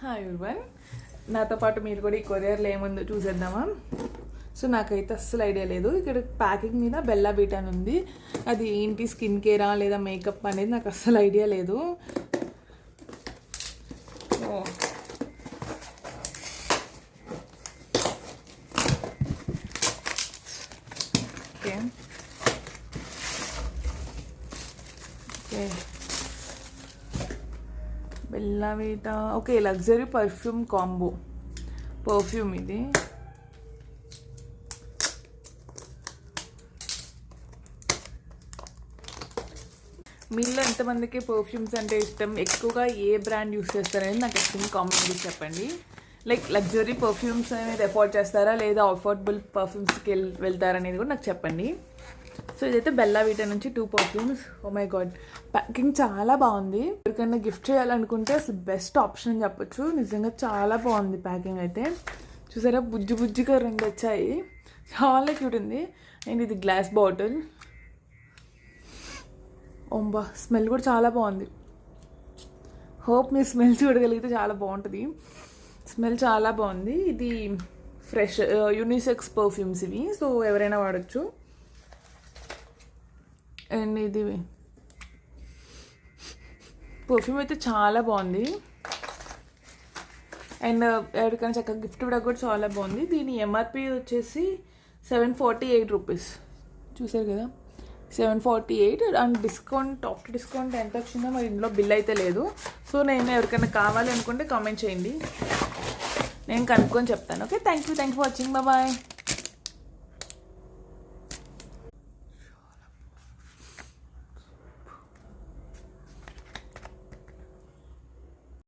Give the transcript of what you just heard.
Hi everyone, నాతో పాటు మీరు కూడా ఈ కొరియర్లో ఏముందో చూసేద్దామా. సో నాకైతే అస్సలు ఐడియా లేదు. ఇక్కడ ప్యాకింగ్ మీద బెల్లా బీటా అని ఉంది. అది ఏంటి, స్కిన్ కేరా లేదా మేకప్ అనేది నాకు అస్సలు ఐడియా లేదు. Okay okay Bella beta. Okay, luxury perfume combo perfume ఇది. మీలో ఎంతమందికి పర్ఫ్యూమ్స్ అంటే ఇష్టం, ఎక్కువగా ఏ బ్రాండ్ యూస్ చేస్తారనేది నాకు ఎక్స్ట్రీమ్ కామెంట్ చేసి చెప్పండి. లైక్ లగ్జరీ పర్ఫ్యూమ్స్ అనేది ఎఫోర్డ్ చేస్తారా లేదా అఫోర్డబుల్ పర్ఫ్యూమ్స్కి వెళ్తారనేది కూడా నాకు చెప్పండి. సో ఇదైతే బెల్లా వీటా నుంచి 2 perfumes. Oh my god, packing చాలా బాగుంది. ఎవరికైనా గిఫ్ట్ చేయాలనుకుంటే అసలు బెస్ట్ ఆప్షన్ అని చెప్పొచ్చు. నిజంగా చాలా బాగుంది ప్యాకింగ్ అయితే. చూసారా, బుజ్జి బుజ్జిగా 2 వచ్చాయి, చాలా క్యూట్ ఉంది. అండ్ ఇది గ్లాస్ బాటిల్. ఓంబా, స్మెల్ కూడా చాలా బాగుంది. హోప్ మీరు స్మెల్ చూడగలిగితే చాలా బాగుంటుంది. స్మెల్ చాలా బాగుంది. ఇది ఫ్రెష్ యూనిసెక్స్ పర్ఫ్యూమ్స్ ఇవి, సో ఎవరైనా వాడచ్చు. అండ్ ఇది పర్ఫ్యూమ్ అయితే చాలా బాగుంది. అండ్ ఎవరికైనా చక్కగా గిఫ్ట్ కూడా చాలా బాగుంది. దీని ఎంఆర్పి వచ్చేసి 748 రూపీస్. చూసారు కదా, 748. అండ్ డిస్కౌంట్, ఆఫ్టర్ డిస్కౌంట్ ఎంత వచ్చిందో మరి ఇందులో బిల్ అయితే లేదు. సో నేను ఎవరికైనా కావాలి అనుకుంటే కామెంట్ చేయండి, నేను కనుక్కొని చెప్తాను. Okay, thank you for watching. Bye.